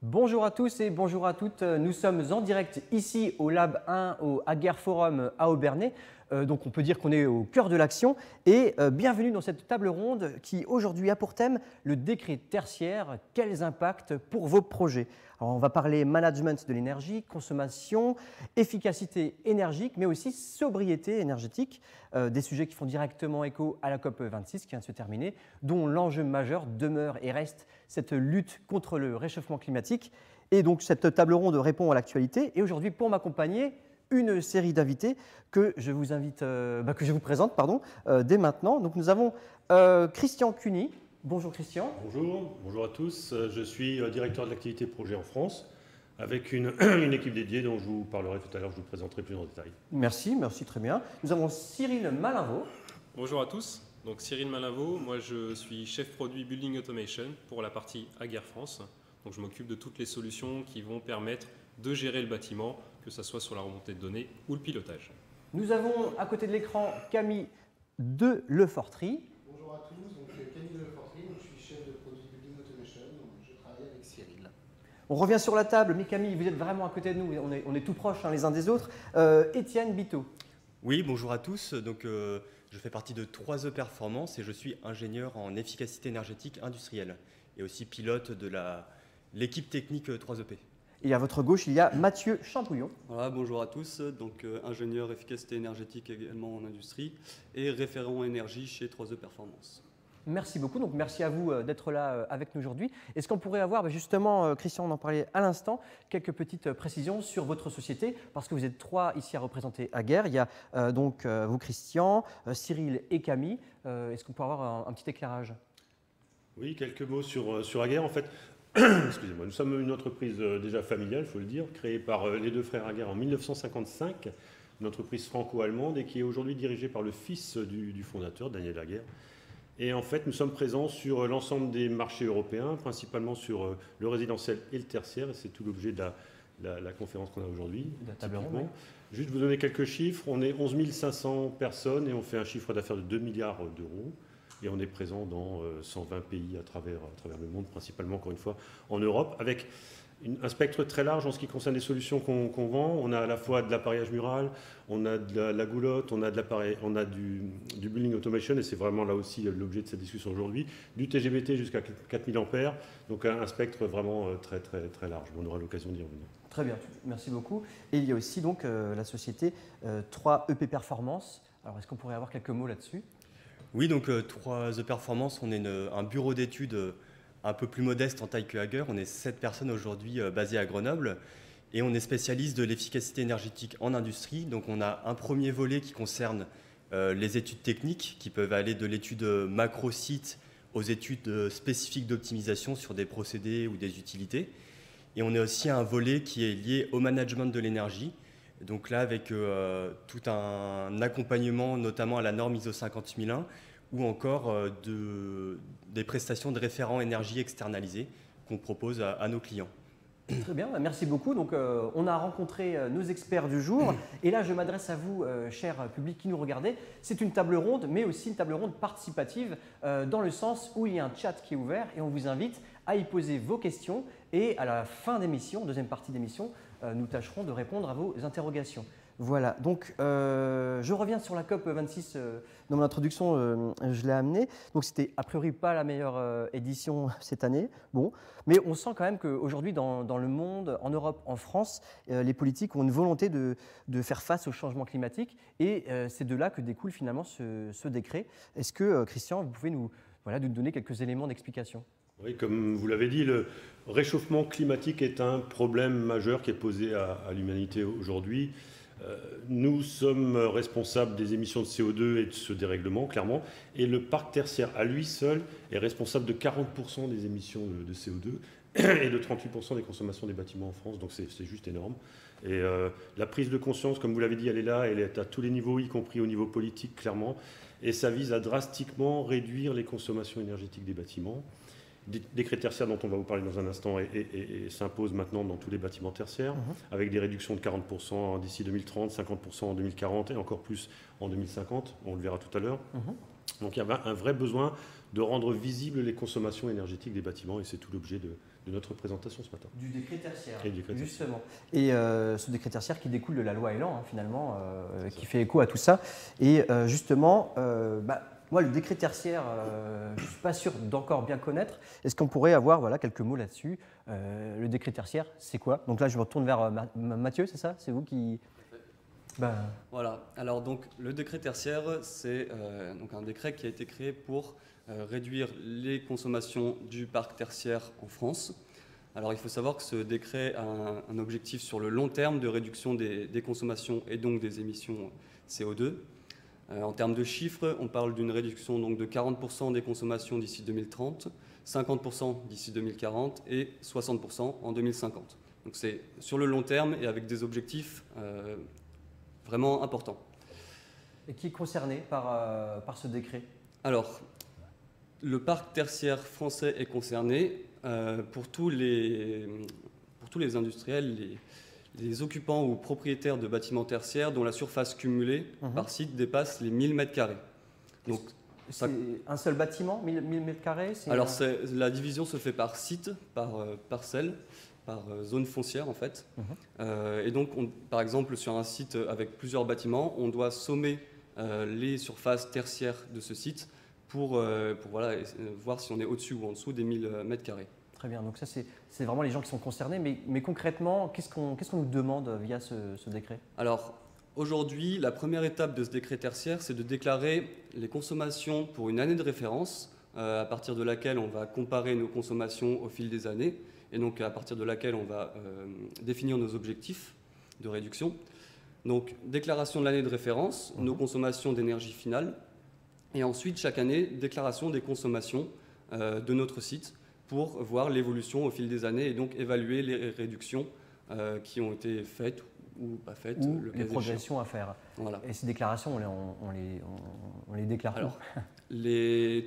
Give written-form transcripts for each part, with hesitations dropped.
Bonjour à tous et bonjour à toutes. Nous sommes en direct ici au Lab 1 au Ager Forum à Obernai. Donc on peut dire qu'on est au cœur de l'action. Et bienvenue dans cette table ronde qui aujourd'hui a pour thème le décret tertiaire. Quels impacts pour vos projets? Alors on va parler management de l'énergie, consommation, efficacité énergique, mais aussi sobriété énergétique. Des sujets qui font directement écho à la COP26 qui vient de se terminer, dont l'enjeu majeur demeure et reste cette lutte contre le réchauffement climatique. Et donc cette table ronde répond à l'actualité. Et aujourd'hui, pour m'accompagner, une série d'invités que je vous présente dès maintenant. Donc nous avons Christian Cuny. Bonjour Christian. Bonjour à tous. Je suis directeur de l'activité projet en France avec une équipe dédiée dont je vous parlerai tout à l'heure, je vous présenterai plus en détail. Merci, très bien. Nous avons Cyril Malinvaux. Bonjour à tous, donc Cyril Malinvaux, moi je suis chef produit Building Automation pour la partie Ager France. Donc je m'occupe de toutes les solutions qui vont permettre de gérer le bâtiment, que ce soit sur la remontée de données ou le pilotage. Nous avons à côté de l'écran Camille de Lefortry. Bonjour à tous, donc Camille de Lefortry, je suis chef de produit Building Automation, je travaille avec Cyril. On revient sur la table, mais Camille, vous êtes vraiment à côté de nous, on est tout proches les uns des autres. Étienne Biteau. Oui, bonjour à tous. Donc, je fais partie de 3E Performance et je suis ingénieur en efficacité énergétique industrielle et aussi pilote de l'équipe technique 3EP. Et à votre gauche, il y a Mathieu Champouillon. Voilà, bonjour à tous, donc ingénieur efficacité énergétique également en industrie et référent énergie chez 3E Performance. Merci beaucoup, donc merci à vous d'être là avec nous aujourd'hui. Est-ce qu'on pourrait avoir justement, Christian, on en parlait à l'instant, quelques petites précisions sur votre société, parce que vous êtes 3 ici à représenter Ager. Il y a donc vous Christian, Cyril et Camille. Est-ce qu'on peut avoir un petit éclairage? Oui, quelques mots sur Ager en fait. Excusez-moi, nous sommes une entreprise déjà familiale, il faut le dire, créée par les deux frères Ager en 1955, une entreprise franco-allemande et qui est aujourd'hui dirigée par le fils du fondateur, Daniel Ager. Et en fait, nous sommes présents sur l'ensemble des marchés européens, principalement sur le résidentiel et le tertiaire, et c'est tout l'objet de la conférence qu'on a aujourd'hui. Juste vous donner quelques chiffres, on est 11 500 personnes et on fait un chiffre d'affaires de 2 milliards d'euros. Et on est présent dans 120 pays à travers le monde, principalement, encore une fois, en Europe, avec un spectre très large en ce qui concerne les solutions qu'on vend. On a à la fois de l'appareillage mural, on a de la goulotte, on a du building automation, et c'est vraiment là aussi l'objet de cette discussion aujourd'hui, du TGBT jusqu'à 4000 ampères, donc un spectre vraiment très, très, très large. On aura l'occasion d'y revenir. Très bien, merci beaucoup. Et il y a aussi donc la société 3EP Performance. Alors, est-ce qu'on pourrait avoir quelques mots là-dessus? Oui, donc 3E Performance, on est un bureau d'études un peu plus modeste en taille que Ager. On est 7 personnes aujourd'hui basées à Grenoble et on est spécialiste de l'efficacité énergétique en industrie. Donc on a un premier volet qui concerne les études techniques qui peuvent aller de l'étude macro-site aux études spécifiques d'optimisation sur des procédés ou des utilités. Et on a aussi un volet qui est lié au management de l'énergie. Donc là, avec tout un accompagnement, notamment à la norme ISO 50001, ou encore des prestations de référents énergie externalisées qu'on propose à nos clients. Très bien, merci beaucoup. Donc, on a rencontré nos experts du jour. Et là, je m'adresse à vous, cher public qui nous regardez. C'est une table ronde, mais aussi une table ronde participative, dans le sens où il y a un chat qui est ouvert et on vous invite à y poser vos questions. Et à la fin d'émission, deuxième partie d'émission, nous tâcherons de répondre à vos interrogations. Voilà, donc je reviens sur la COP26. Dans mon introduction, je l'ai amené. Donc c'était a priori pas la meilleure édition cette année. Bon, mais on sent quand même qu'aujourd'hui, dans le monde, en Europe, en France, les politiques ont une volonté de faire face au changement climatique. Et c'est de là que découle finalement ce décret. Est-ce que, Christian, vous pouvez nous donner quelques éléments d'explication? Oui, comme vous l'avez dit, le réchauffement climatique est un problème majeur qui est posé à l'humanité aujourd'hui. Nous sommes responsables des émissions de CO2 et de ce dérèglement, clairement, et le parc tertiaire à lui seul est responsable de 40% des émissions de CO2 et de 38% des consommations des bâtiments en France, donc c'est juste énorme. Et la prise de conscience, comme vous l'avez dit, elle est là, elle est à tous les niveaux, y compris au niveau politique, clairement, et ça vise à drastiquement réduire les consommations énergétiques des bâtiments. Décret tertiaire dont on va vous parler dans un instant et s'impose maintenant dans tous les bâtiments tertiaires, avec des réductions de 40% d'ici 2030, 50% en 2040 et encore plus en 2050, on le verra tout à l'heure. Donc il y a un vrai besoin de rendre visibles les consommations énergétiques des bâtiments, et c'est tout l'objet de notre présentation ce matin. Du décret tertiaire, Et du décret tertiaire. justement. Et ce décret tertiaire qui découle de la loi Elan, finalement, qui fait écho à tout ça. Et justement, moi, le décret tertiaire, je ne suis pas sûr d'encore bien connaître. Est-ce qu'on pourrait avoir quelques mots là-dessus? Le décret tertiaire, c'est quoi? Donc là, je me retourne vers Mathieu, c'est ça? C'est vous qui... Voilà, alors donc le décret tertiaire, c'est donc un décret qui a été créé pour réduire les consommations du parc tertiaire en France. Alors il faut savoir que ce décret a un objectif sur le long terme de réduction des consommations et donc des émissions CO2. En termes de chiffres, on parle d'une réduction donc de 40% des consommations d'ici 2030, 50% d'ici 2040 et 60% en 2050. Donc c'est sur le long terme et avec des objectifs vraiment importants. Et qui est concerné par ce décret? Alors, le parc tertiaire français est concerné pour tous les industriels, les occupants ou propriétaires de bâtiments tertiaires dont la surface cumulée par site dépasse les 1000 m². Donc, c'est un seul bâtiment, 1000 m²? Alors, la division se fait par site, par parcelle, par zone foncière en fait. Et donc, par exemple, sur un site avec plusieurs bâtiments, on doit sommer les surfaces tertiaires de ce site pour voir si on est au-dessus ou en dessous des 1000 m². Très bien, donc ça c'est vraiment les gens qui sont concernés, mais concrètement, qu'est-ce qu'on nous demande via ce décret? Alors aujourd'hui, la première étape de ce décret tertiaire, c'est de déclarer les consommations pour une année de référence, à partir de laquelle on va comparer nos consommations au fil des années, et donc à partir de laquelle on va définir nos objectifs de réduction. Donc déclaration de l'année de référence, nos consommations d'énergie finale, et ensuite chaque année, déclaration des consommations de notre site, pour voir l'évolution au fil des années et donc évaluer les réductions qui ont été faites ou pas faites. Ou les progressions à faire. Voilà. Et ces déclarations, on les déclare. Alors,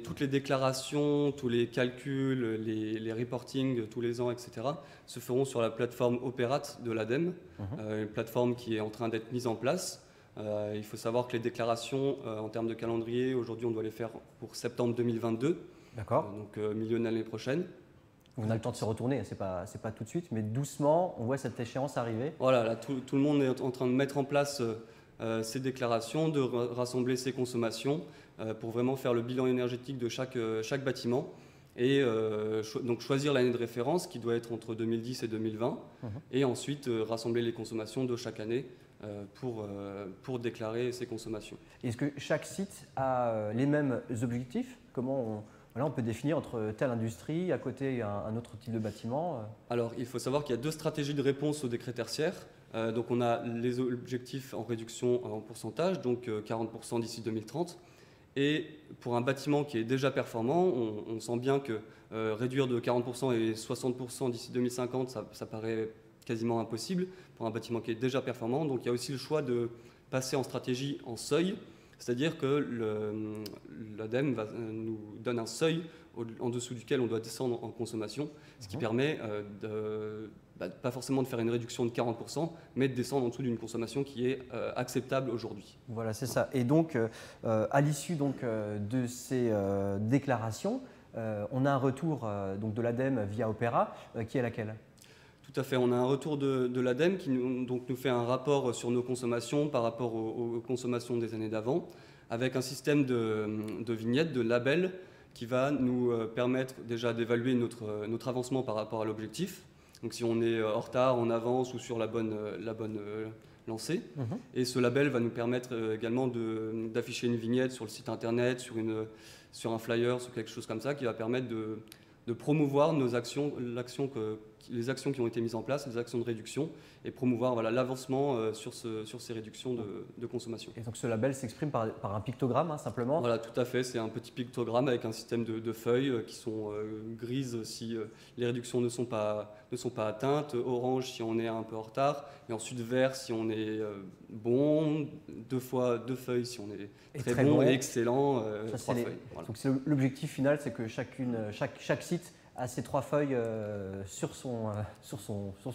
toutes les déclarations, tous les calculs, les reportings tous les ans, etc., se feront sur la plateforme Opérate de l'ADEME, une plateforme qui est en train d'être mise en place. Il faut savoir que les déclarations, en termes de calendrier, aujourd'hui on doit les faire pour septembre 2022. D'accord. Donc milieu de l'année prochaine. On a le temps de se retourner, c'est pas tout de suite, mais doucement, on voit cette échéance arriver. Voilà, là, tout le monde est en train de mettre en place ces déclarations, de rassembler ses consommations pour vraiment faire le bilan énergétique de chaque bâtiment et donc choisir l'année de référence qui doit être entre 2010 et 2020 et ensuite rassembler les consommations de chaque année pour déclarer ses consommations. Est-ce que chaque site a les mêmes objectifs? Comment on peut définir entre telle industrie, à côté un autre type de bâtiment? Alors, il faut savoir qu'il y a deux stratégies de réponse au décret tertiaire. Donc, on a les objectifs en réduction en pourcentage, donc 40% d'ici 2030. Et pour un bâtiment qui est déjà performant, on sent bien que réduire de 40% et 60% d'ici 2050, ça paraît quasiment impossible pour un bâtiment qui est déjà performant. Donc, il y a aussi le choix de passer en stratégie en seuil. C'est-à-dire que l'ADEME nous donne un seuil en dessous duquel on doit descendre en consommation, ce qui permet pas forcément de faire une réduction de 40%, mais de descendre en dessous d'une consommation qui est acceptable aujourd'hui. Voilà, c'est ça. Et donc, à l'issue de ces déclarations, on a un retour de l'ADEME via Opéra, qui est laquelle? Tout à fait, on a un retour de l'ADEME qui nous fait un rapport sur nos consommations par rapport aux consommations des années d'avant, avec un système de vignettes, de labels, qui va nous permettre déjà d'évaluer notre avancement par rapport à l'objectif. Donc si on est en retard, en avance ou sur la bonne lancée. Et ce label va nous permettre également d'afficher une vignette sur le site internet, sur un flyer, sur quelque chose comme ça, qui va permettre de promouvoir nos actions, les actions qui ont été mises en place, les actions de réduction, et promouvoir l'avancement sur ces réductions de consommation. Et donc ce label s'exprime par un pictogramme, simplement? Voilà, tout à fait. C'est un petit pictogramme avec un système de feuilles qui sont grises si les réductions ne sont pas atteintes, orange si on est un peu en retard, et ensuite vert si on est bon, deux feuilles si on est très bon et excellent, trois feuilles. Voilà. Donc l'objectif final, c'est que chaque site a ces 3 feuilles sur son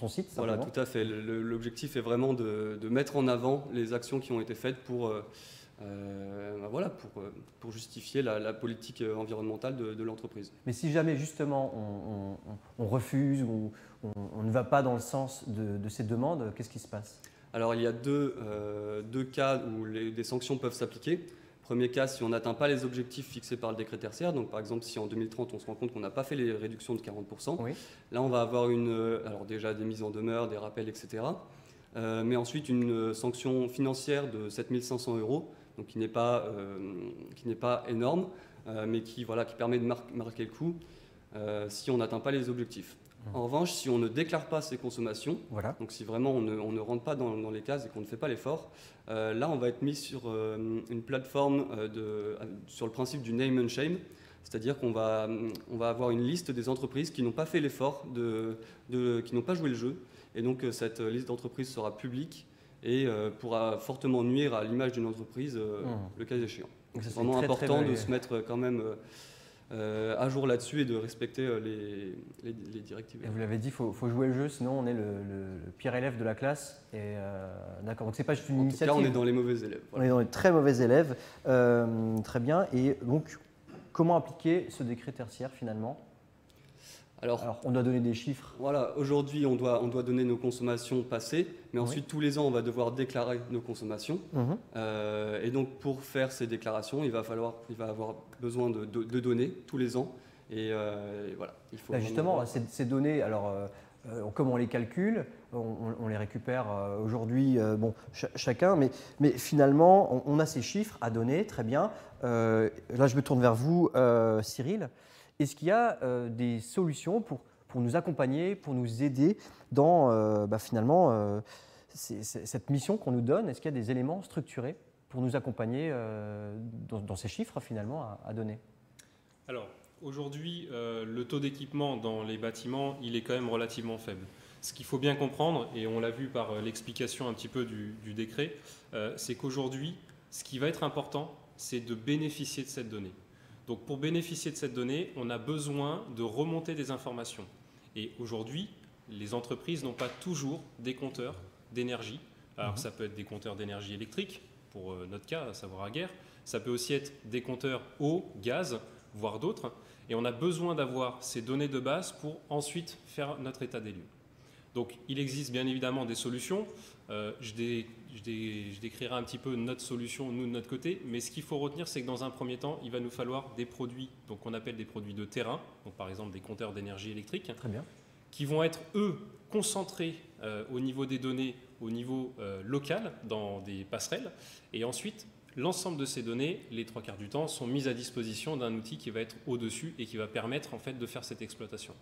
site. Voilà, simplement. tout à fait. L'objectif est vraiment de mettre en avant les actions qui ont été faites pour voilà, pour justifier la politique environnementale de l'entreprise. Mais si jamais justement on refuse ou on ne va pas dans le sens de ces demandes, qu'est-ce qui se passe? Alors il y a deux cas où des sanctions peuvent s'appliquer. Premier cas, si on n'atteint pas les objectifs fixés par le décret tertiaire, donc par exemple si en 2030 on se rend compte qu'on n'a pas fait les réductions de 40%, Oui. là on va avoir alors déjà des mises en demeure, des rappels, etc. Mais ensuite une sanction financière de 7 500 €, donc qui n'est pas énorme, mais qui permet de marquer le coup si on n'atteint pas les objectifs. En revanche, si on ne déclare pas ses consommations, Voilà. donc si vraiment on ne rentre pas dans les cases et qu'on ne fait pas l'effort, là on va être mis sur une plateforme sur le principe du name and shame, c'est-à-dire qu'on va avoir une liste des entreprises qui n'ont pas fait l'effort, qui n'ont pas joué le jeu, et donc cette liste d'entreprises sera publique et pourra fortement nuire à l'image d'une entreprise le cas échéant. C'est vraiment important de se mettre quand même à jour là-dessus et de respecter les directives. Et vous l'avez dit, il faut jouer le jeu, sinon on est le pire élève de la classe. Et d'accord, donc c'est pas juste une initiative. En tout cas, on est dans les mauvais élèves. Voilà. On est dans les très mauvais élèves. Très bien. Et donc, comment appliquer ce décret tertiaire finalement? Alors, on doit donner des chiffres. Voilà, aujourd'hui, on doit donner nos consommations passées, mais ensuite, tous les ans, on va devoir déclarer nos consommations. Et donc, pour faire ces déclarations, il va avoir besoin de données tous les ans. Et voilà, il faut justement, ces données, alors, comme on les calcule, on les récupère aujourd'hui, chacun, mais finalement, on a ces chiffres à donner, très bien. Là, je me tourne vers vous, Cyril. Est-ce qu'il y a des solutions pour nous accompagner, pour nous aider dans finalement cette mission qu'on nous donne? Est-ce qu'il y a des éléments structurés pour nous accompagner dans ces chiffres finalement à donner? Alors aujourd'hui, le taux d'équipement dans les bâtiments, il est quand même relativement faible. Ce qu'il faut bien comprendre, et on l'a vu par l'explication un petit peu du décret, c'est qu'aujourd'hui, ce qui va être important, c'est de bénéficier de cette donnée. Donc pour bénéficier de cette donnée, on a besoin de remonter des informations. Et aujourd'hui, les entreprises n'ont pas toujours des compteurs d'énergie. Alors ça peut être des compteurs d'énergie électrique, pour notre cas, à savoir Aguerre. Ça peut aussi être des compteurs eau, gaz, voire d'autres. Et on a besoin d'avoir ces données de base pour ensuite faire notre état des lieux. Donc il existe bien évidemment des solutions. Je décrirai un petit peu notre solution, nous de notre côté, mais ce qu'il faut retenir, c'est que dans un premier temps, il va nous falloir des produits, donc qu'on appelle des produits de terrain, donc par exemple des compteurs d'énergie électrique, Très bien. qui vont être, eux, concentrés au niveau des données, au niveau local, dans des passerelles, et ensuite, l'ensemble de ces données, les 3/4 du temps, sont mises à disposition d'un outil qui va être au-dessus et qui va permettre en fait de faire cette exploitation.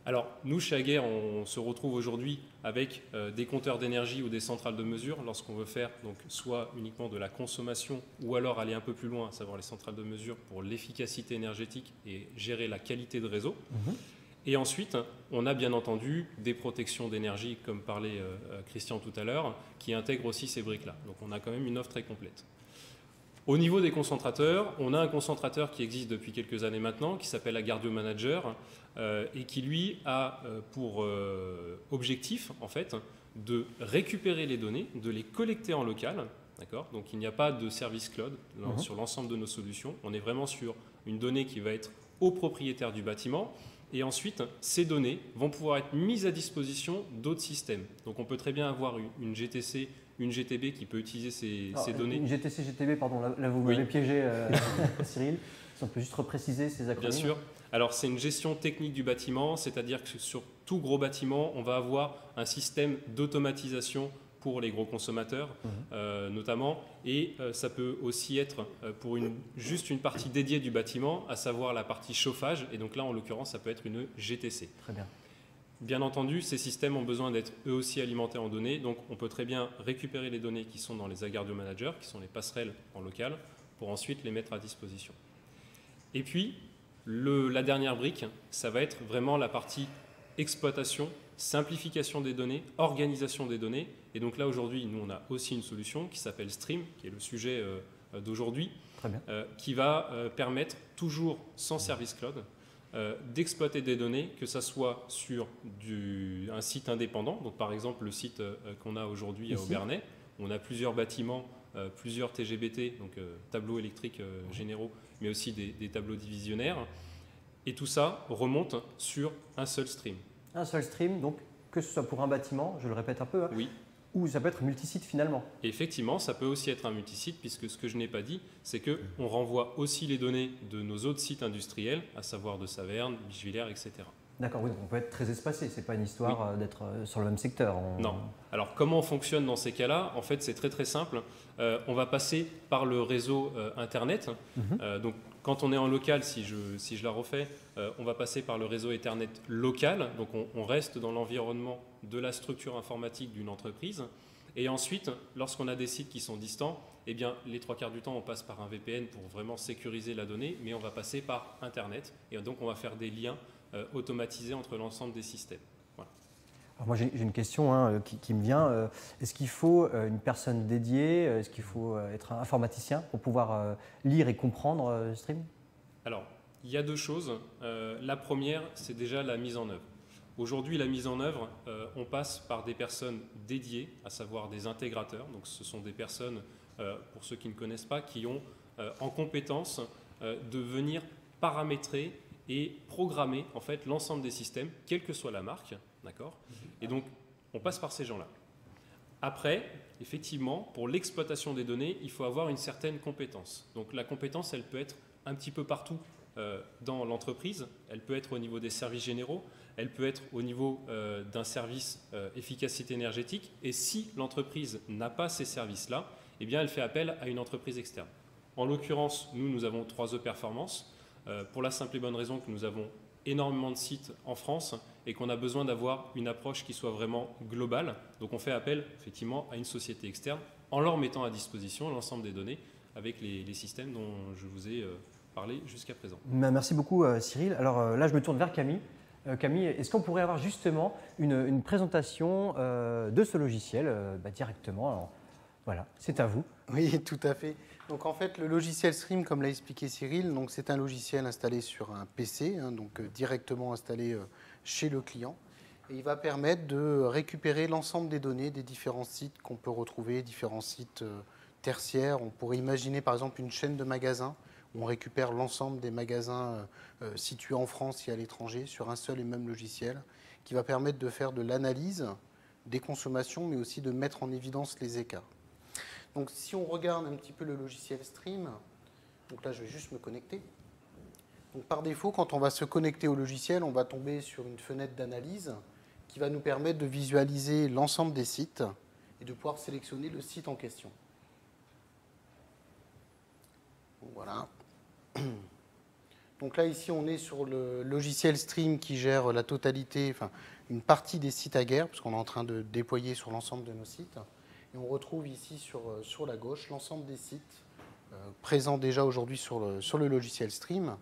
Alors, nous, chez Aguerre, on se retrouve aujourd'hui avec des compteurs d'énergie ou des centrales de mesure lorsqu'on veut faire donc, soit uniquement de la consommation ou alors aller un peu plus loin, à savoir les centrales de mesure pour l'efficacité énergétique et gérer la qualité de réseau. Et ensuite, on a bien entendu des protections d'énergie, comme parlait Christian tout à l'heure, qui intègrent aussi ces briques-là. Donc, on a quand même une offre très complète. Au niveau des concentrateurs, on a un concentrateur qui existe depuis quelques années maintenant, qui s'appelle Agardio Manager, et qui lui a pour objectif en fait de récupérer les données, de les collecter en local. D'accord ? Donc il n'y a pas de service cloud sur l'ensemble de nos solutions. On est vraiment sur une donnée qui va être au propriétaire du bâtiment. Et ensuite, ces données vont pouvoir être mises à disposition d'autres systèmes. Donc on peut très bien avoir une GTC, une GTB qui peut utiliser ces données. Une GTC, GTB, pardon, là vous m'avez piégé, Cyril. Si on peut juste repréciser ces acronymes. Bien sûr. Alors c'est une gestion technique du bâtiment, c'est-à-dire que sur tout gros bâtiment, on va avoir un système d'automatisation pour les gros consommateurs notamment, et ça peut aussi être pour juste une partie dédiée du bâtiment, à savoir la partie chauffage, et donc là en l'occurrence ça peut être une GTC. Très bien. Bien entendu, ces systèmes ont besoin d'être eux aussi alimentés en données, donc on peut très bien récupérer les données qui sont dans les Agardio Manager, qui sont les passerelles en local, pour ensuite les mettre à disposition. Et puis, la dernière brique, ça va être vraiment la partie exploitation, simplification des données, organisation des données. Et donc là, aujourd'hui, nous, on a aussi une solution qui s'appelle Stream, qui est le sujet d'aujourd'hui, qui va permettre, toujours sans service cloud, d'exploiter des données, que ce soit sur un site indépendant, donc par exemple le site qu'on a aujourd'hui à Aubernais. On a plusieurs bâtiments plusieurs TGBT, donc tableaux électriques généraux, mais aussi des tableaux divisionnaires. Et tout ça remonte sur un seul stream. Un seul stream, donc que ce soit pour un bâtiment, je le répète un peu, hein, Oui. ou ça peut être multisite finalement. Et effectivement, ça peut aussi être un multisite, puisque ce que je n'ai pas dit, c'est qu'on renvoie aussi les données de nos autres sites industriels, à savoir de Saverne, Bichevillers, etc. D'accord, oui, donc on peut être très espacé, c'est pas une histoire d'être sur le même secteur. Non. Alors comment on fonctionne dans ces cas-là? En fait, c'est très très simple. On va passer par le réseau Internet. Donc quand on est en local, si je la refais, on va passer par le réseau Ethernet local. Donc on reste dans l'environnement de la structure informatique d'une entreprise. Et ensuite, lorsqu'on a des sites qui sont distants, eh bien, les 3/4 du temps, on passe par un VPN pour vraiment sécuriser la donnée, mais on va passer par Internet. Et donc, on va faire des liens automatisés entre l'ensemble des systèmes. Voilà. Alors moi, j'ai une question qui me vient. Est-ce qu'il faut une personne dédiée? Est-ce qu'il faut être un informaticien pour pouvoir lire et comprendre Stream? Alors, il y a deux choses. La première, c'est déjà la mise en œuvre. Aujourd'hui, la mise en œuvre, on passe par des personnes dédiées, à savoir des intégrateurs. Donc, ce sont des personnes, pour ceux qui ne connaissent pas, qui ont en compétence de venir paramétrer et programmer en fait l'ensemble des systèmes, quelle que soit la marque, d'accord? Et donc, on passe par ces gens-là. Après, effectivement, pour l'exploitation des données, il faut avoir une certaine compétence. Donc, la compétence, elle peut être un petit peu partout dans l'entreprise. Elle peut être au niveau des services généraux, elle peut être au niveau d'un service efficacité énergétique. Et si l'entreprise n'a pas ces services-là, eh bien, elle fait appel à une entreprise externe. En l'occurrence, nous avons 3E Performance, pour la simple et bonne raison que nous avons énormément de sites en France et qu'on a besoin d'avoir une approche qui soit vraiment globale. Donc on fait appel effectivement à une société externe en leur mettant à disposition l'ensemble des données avec les systèmes dont je vous ai parlé jusqu'à présent. Merci beaucoup Cyril. Alors là, je me tourne vers Camille. Camille, est-ce qu'on pourrait avoir justement une présentation de ce logiciel directement? Alors, voilà, c'est à vous. Oui, tout à fait. Donc en fait, le logiciel Stream, comme l'a expliqué Cyril, donc c'est un logiciel installé sur un PC, donc directement installé chez le client. Et il va permettre de récupérer l'ensemble des données des différents sites qu'on peut retrouver, différents sites tertiaires. On pourrait imaginer par exemple une chaîne de magasins où on récupère l'ensemble des magasins situés en France et à l'étranger sur un seul et même logiciel, qui va permettre de faire de l'analyse des consommations, mais aussi de mettre en évidence les écarts. Donc si on regarde un petit peu le logiciel Stream, donc là je vais juste me connecter. Donc par défaut, quand on va se connecter au logiciel, on va tomber sur une fenêtre d'analyse qui va nous permettre de visualiser l'ensemble des sites et de pouvoir sélectionner le site en question. Donc, voilà. Donc là ici on est sur le logiciel Stream qui gère la totalité, enfin une partie des sites Aguerre, puisqu'on est en train de déployer sur l'ensemble de nos sites. Et on retrouve ici sur la gauche l'ensemble des sites présents déjà aujourd'hui sur le logiciel Stream.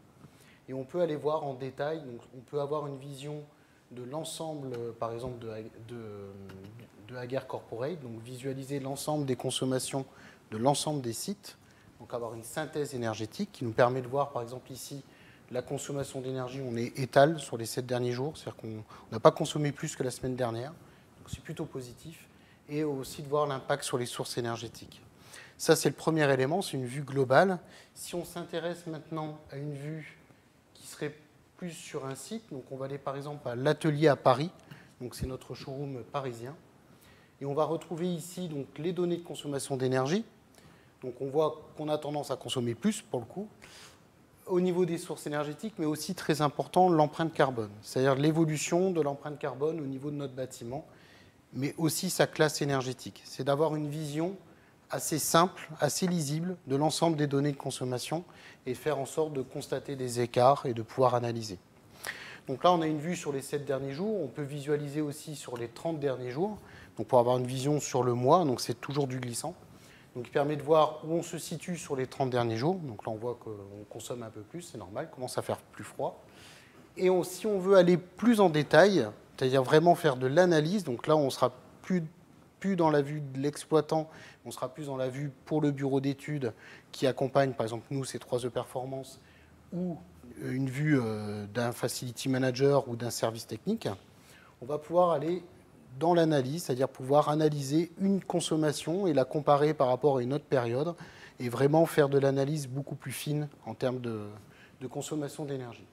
Et on peut aller voir en détail, donc on peut avoir une vision de l'ensemble, par exemple, de Aguerre Corporate, donc visualiser l'ensemble des consommations de l'ensemble des sites, donc avoir une synthèse énergétique qui nous permet de voir, par exemple, ici, la consommation d'énergie, on est étale sur les 7 derniers jours, c'est-à-dire qu'on n'a pas consommé plus que la semaine dernière, donc c'est plutôt positif. Et aussi de voir l'impact sur les sources énergétiques. Ça, c'est le premier élément, c'est une vue globale. Si on s'intéresse maintenant à une vue qui serait plus sur un site, donc on va aller par exemple à l'atelier à Paris, donc c'est notre showroom parisien, et on va retrouver ici donc, les données de consommation d'énergie. Donc on voit qu'on a tendance à consommer plus, pour le coup, au niveau des sources énergétiques, mais aussi très important, l'empreinte carbone, c'est-à-dire l'évolution de l'empreinte carbone au niveau de notre bâtiment, mais aussi sa classe énergétique. C'est d'avoir une vision assez simple, assez lisible de l'ensemble des données de consommation et faire en sorte de constater des écarts et de pouvoir analyser. Donc là, on a une vue sur les 7 derniers jours. On peut visualiser aussi sur les 30 derniers jours, donc pour avoir une vision sur le mois, donc c'est toujours du glissant. Donc il permet de voir où on se situe sur les 30 derniers jours. Donc là, on voit qu'on consomme un peu plus, c'est normal, il commence à faire plus froid. Et si on veut aller plus en détail, c'est-à-dire vraiment faire de l'analyse. Donc là, on ne sera plus dans la vue de l'exploitant, on sera plus dans la vue pour le bureau d'études qui accompagne, par exemple, nous, ces 3E Performance, ou une vue d'un facility manager ou d'un service technique. On va pouvoir aller dans l'analyse, c'est-à-dire pouvoir analyser une consommation et la comparer par rapport à une autre période et vraiment faire de l'analyse beaucoup plus fine en termes de consommation d'énergie.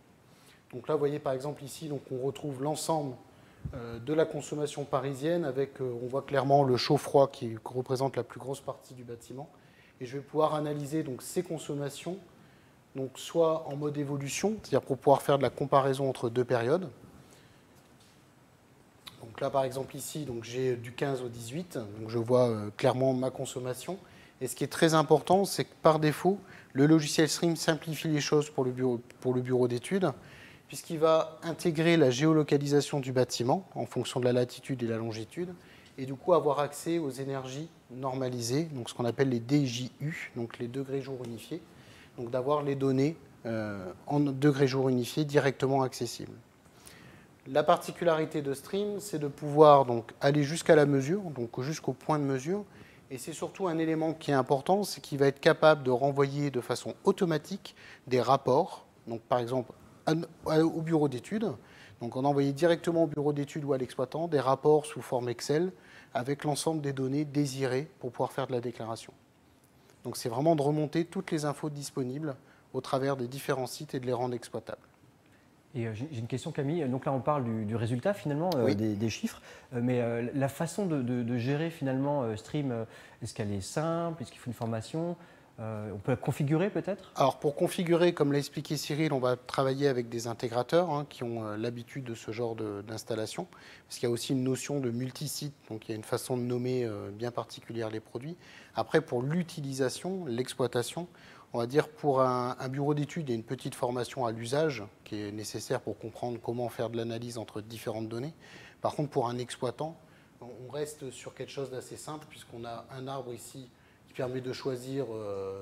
Donc là, vous voyez par exemple ici, donc on retrouve l'ensemble de la consommation parisienne avec, on voit clairement le chaud-froid qui représente la plus grosse partie du bâtiment. Et je vais pouvoir analyser donc ces consommations, donc soit en mode évolution, c'est-à-dire pour pouvoir faire de la comparaison entre deux périodes. Donc là, par exemple, ici, j'ai du 15 au 18, donc je vois clairement ma consommation. Et ce qui est très important, c'est que par défaut, le logiciel Stream simplifie les choses pour le bureau d'études, puisqu'il va intégrer la géolocalisation du bâtiment en fonction de la latitude et la longitude, et du coup avoir accès aux énergies normalisées, donc ce qu'on appelle les DJU, donc les degrés jours unifiés, donc d'avoir les données en degrés jours unifiés directement accessibles. La particularité de Stream, c'est de pouvoir donc aller jusqu'à la mesure, donc jusqu'au point de mesure, et c'est surtout un élément qui est important, c'est qu'il va être capable de renvoyer de façon automatique des rapports, donc par exemple au bureau d'études, donc on envoyait directement au bureau d'études ou à l'exploitant des rapports sous forme Excel avec l'ensemble des données désirées pour pouvoir faire de la déclaration. Donc c'est vraiment de remonter toutes les infos disponibles au travers des différents sites et de les rendre exploitables. Et j'ai une question, Camille. Donc là, on parle du résultat finalement, Oui. des chiffres, mais la façon de gérer finalement Stream, est-ce qu'elle est simple? Est-ce qu'il faut une formation? On peut la configurer peut-être? Alors pour configurer, comme l'a expliqué Cyril, on va travailler avec des intégrateurs qui ont l'habitude de ce genre d'installation, parce qu'il y a aussi une notion de multisite, donc il y a une façon de nommer bien particulière les produits. Après, pour l'utilisation, l'exploitation, on va dire pour un bureau d'études, il y a une petite formation à l'usage qui est nécessaire pour comprendre comment faire de l'analyse entre différentes données. Par contre, pour un exploitant, on reste sur quelque chose d'assez simple, puisqu'on a un arbre ici qui permet de choisir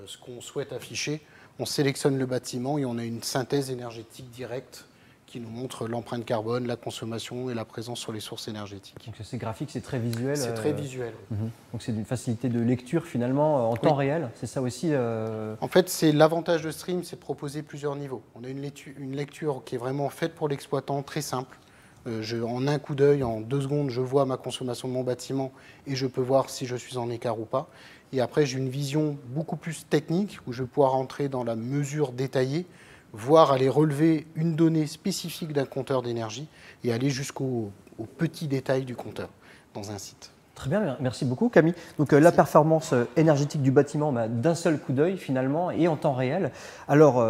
ce qu'on souhaite afficher. On sélectionne le bâtiment et on a une synthèse énergétique directe qui nous montre l'empreinte carbone, la consommation et la présence sur les sources énergétiques. Donc c'est graphique, c'est très visuel. C'est très visuel. Donc c'est une facilité de lecture finalement en temps réel. C'est ça aussi. En fait, c'est l'avantage de Stream, c'est de proposer plusieurs niveaux. On a une lecture qui est vraiment faite pour l'exploitant, très simple. En un coup d'œil, en 2 secondes, je vois ma consommation de mon bâtiment et je peux voir si je suis en écart ou pas. Et après, j'ai une vision beaucoup plus technique où je vais pouvoir entrer dans la mesure détaillée, voire aller relever une donnée spécifique d'un compteur d'énergie et aller jusqu'au petit détail du compteur dans un site. Très bien, merci beaucoup Camille. Donc la performance énergétique du bâtiment d'un seul coup d'œil finalement et en temps réel. Alors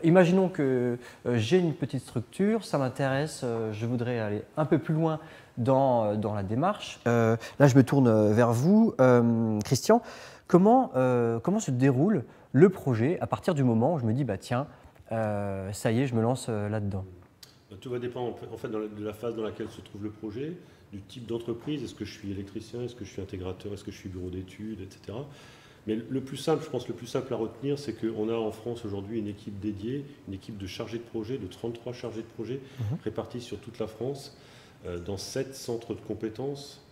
imaginons que j'ai une petite structure, ça m'intéresse, je voudrais aller un peu plus loin dans la démarche. Là je me tourne vers vous, Christian. Comment se déroule le projet à partir du moment où je me dis bah tiens, ça y est, je me lance là-dedans? Tout va dépendre en fait de la phase dans laquelle se trouve le projet, du type d'entreprise, est-ce que je suis électricien, est-ce que je suis intégrateur, est-ce que je suis bureau d'études, etc. Mais le plus simple, je pense le plus simple à retenir, c'est qu'on a en France aujourd'hui une équipe dédiée, une équipe de chargés de projet, de 33 chargés de projet, répartis sur toute la France, dans 7 centres de compétences.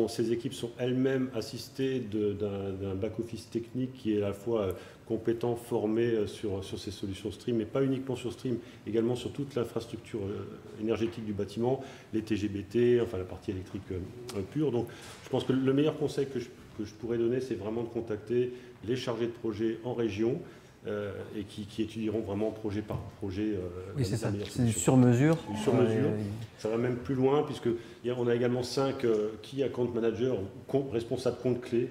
Ces équipes sont elles-mêmes assistées d'un back-office technique qui est à la fois compétent, formé sur ces solutions Stream, mais pas uniquement sur Stream, également sur toute l'infrastructure énergétique du bâtiment, les TGBT, enfin la partie électrique pure. Donc je pense que le meilleur conseil que je pourrais donner, c'est vraiment de contacter les chargés de projet en région, et qui étudieront vraiment projet par projet. Oui, c'est ça, c'est du sur-mesure. Du sur-mesure. Ça va même plus loin, puisqu'on a également 5 key account managers, responsables compte clés,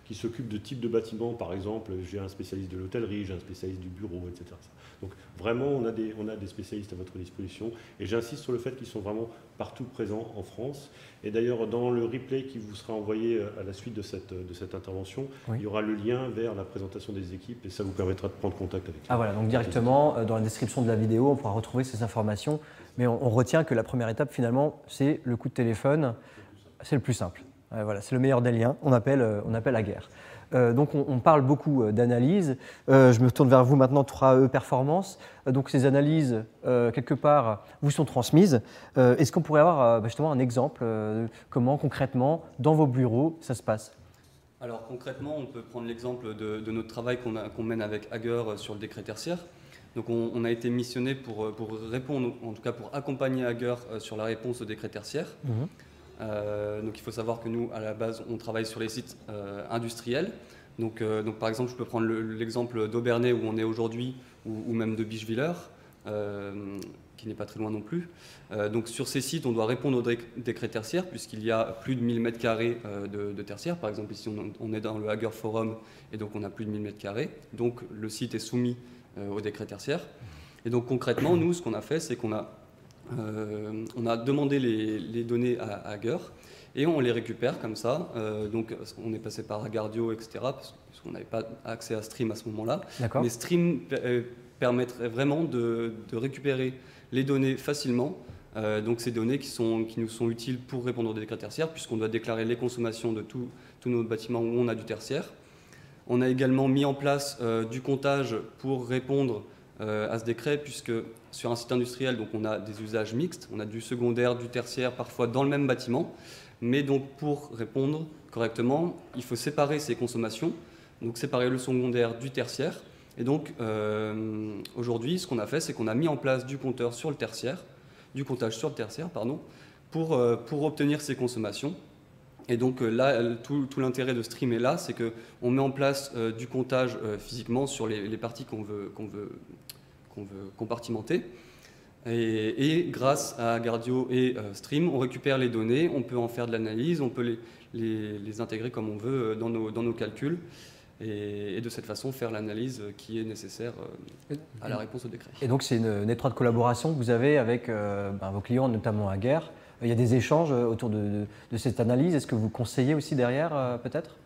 qui s'occupent de types de bâtiments. Par exemple, j'ai un spécialiste de l'hôtellerie, j'ai un spécialiste du bureau, etc. Donc vraiment, on a des spécialistes à votre disposition. Et j'insiste sur le fait qu'ils sont vraiment partout présents en France. Et d'ailleurs, dans le replay qui vous sera envoyé à la suite de cette intervention, il y aura le lien vers la présentation des équipes et ça vous permettra de prendre contact avec eux. Ah voilà, donc directement, dans la description de la vidéo, on pourra retrouver ces informations. Mais on retient que la première étape, finalement, c'est le coup de téléphone. C'est le plus simple. Voilà, c'est le meilleur des liens. On appelle à guerre. Donc on parle beaucoup d'analyse. Je me tourne vers vous maintenant, 3E Performance. Donc ces analyses, quelque part, vous sont transmises. Est-ce qu'on pourrait avoir justement un exemple comment concrètement, dans vos bureaux, ça se passe? Alors concrètement, on peut prendre l'exemple de notre travail qu'on mène avec Hager sur le décret tertiaire. Donc on a été missionné pour répondre, en tout cas pour accompagner Hager sur la réponse au décret tertiaire. Donc il faut savoir que nous, à la base, on travaille sur les sites industriels. Donc par exemple, je peux prendre l'exemple d'Aubernais où on est aujourd'hui, ou même de Bischwiller, qui n'est pas très loin non plus. Donc sur ces sites, on doit répondre aux décrets tertiaires, puisqu'il y a plus de 1000 m² de tertiaires. Par exemple, ici, on est dans le Hager Forum, et donc on a plus de 1000 m². Donc le site est soumis aux décrets tertiaires. Et donc concrètement, nous, ce qu'on a fait, c'est qu'on a demandé les données à Hager, et on les récupère comme ça. Donc on est passé par Agardio, etc., parce qu'on n'avait pas accès à Stream à ce moment-là. Mais Stream permettrait vraiment de récupérer les données facilement. Donc ces données qui nous sont utiles pour répondre aux décrets tertiaires, puisqu'on doit déclarer les consommations de tous nos bâtiments où on a du tertiaire. On a également mis en place du comptage pour répondre à ce décret, puisque sur un site industriel, donc on a des usages mixtes, on a du secondaire, du tertiaire, parfois dans le même bâtiment. Mais donc pour répondre correctement, il faut séparer ces consommations, donc séparer le secondaire du tertiaire. Et donc aujourd'hui, ce qu'on a fait, c'est qu'on a mis en place du comptage sur le tertiaire, pour obtenir ces consommations. Et donc là, tout l'intérêt de Stream est là, c'est qu'on met en place du comptage physiquement sur les parties qu'on veut compartimenter. Et grâce à Gardio et Stream, on récupère les données, on peut en faire de l'analyse, on peut les intégrer comme on veut dans nos calculs, et de cette façon faire l'analyse qui est nécessaire à la réponse au décret. Et donc c'est une étroite collaboration que vous avez avec vos clients, notamment Hager. Il y a des échanges autour de cette analyse. Est-ce que vous conseillez aussi derrière, peut-être ?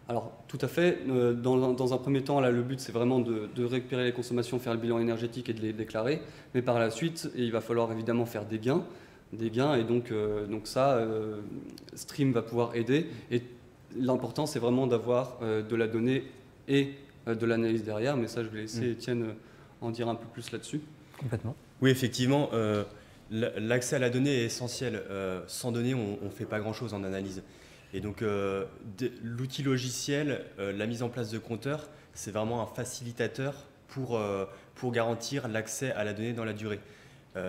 Alors, tout à fait. Dans un premier temps, là, le but, c'est vraiment de récupérer les consommations, faire le bilan énergétique et de les déclarer. Mais par la suite, il va falloir évidemment faire des gains. Et donc ça, Stream va pouvoir aider. Et l'important, c'est vraiment d'avoir de la donnée et de l'analyse derrière. Mais ça, je vais laisser Étienne en dire un peu plus là-dessus. Complètement. Oui, effectivement, l'accès à la donnée est essentiel. Sans données, on ne fait pas grand-chose en analyse. Et donc, l'outil logiciel, la mise en place de compteurs, c'est vraiment un facilitateur pour garantir l'accès à la donnée dans la durée.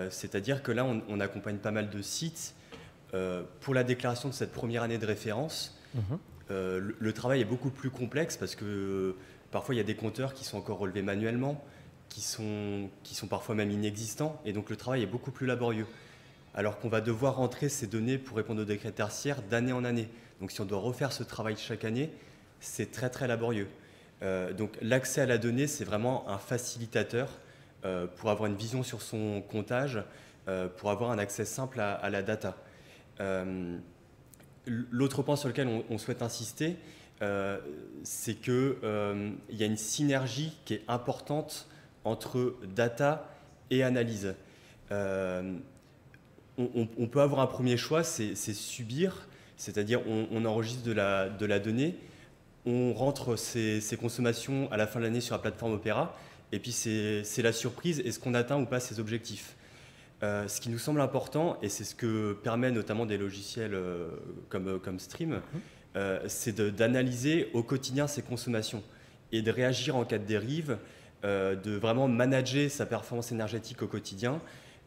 C'est-à-dire que là, on accompagne pas mal de sites. Pour la déclaration de cette première année de référence, le travail est beaucoup plus complexe parce que parfois, il y a des compteurs qui sont encore relevés manuellement, qui sont parfois même inexistants. Et donc, le travail est beaucoup plus laborieux. Alors qu'on va devoir rentrer ces données pour répondre aux décrets tertiaires d'année en année. Donc si on doit refaire ce travail chaque année, c'est très très laborieux. Donc l'accès à la donnée, c'est vraiment un facilitateur pour avoir une vision sur son comptage, pour avoir un accès simple à la data. L'autre point sur lequel on souhaite insister, c'est qu'il y a une synergie qui est importante entre data et analyse. On peut avoir un premier choix, c'est subir, c'est-à-dire on enregistre de la donnée, on rentre ces consommations à la fin de l'année sur la plateforme Opera, et puis c'est la surprise, est-ce qu'on atteint ou pas ces objectifs ? Ce qui nous semble important, et c'est ce que permet notamment des logiciels comme Stream, c'est d'analyser au quotidien ces consommations et de réagir en cas de dérive, de vraiment manager sa performance énergétique au quotidien,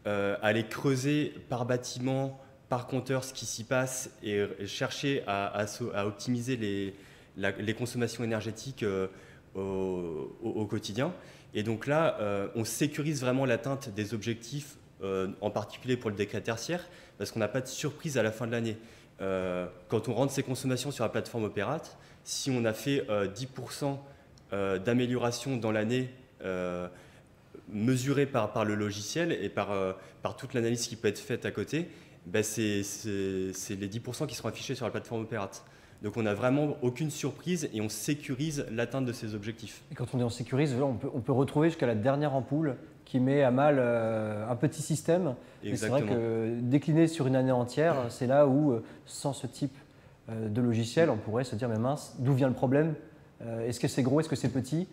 aller creuser par bâtiment, par compteur ce qui s'y passe et chercher à optimiser les consommations énergétiques au quotidien. Et donc là, on sécurise vraiment l'atteinte des objectifs, en particulier pour le décret tertiaire, parce qu'on n'a pas de surprise à la fin de l'année. Quand on rentre ces consommations sur la plateforme Opérate, si on a fait 10% d'amélioration dans l'année mesurée par le logiciel et par toute l'analyse qui peut être faite à côté, ben c'est les 10% qui seront affichés sur la plateforme Opérate. Donc on n'a vraiment aucune surprise et on sécurise l'atteinte de ces objectifs. Et quand on dit on sécurise, on peut retrouver jusqu'à la dernière ampoule qui met à mal un petit système. Et c'est vrai que décliné sur une année entière, c'est là où, sans ce type de logiciel, on pourrait se dire, mais mince, d'où vient le problème ? Est-ce que c'est gros ? Est-ce que c'est petit ?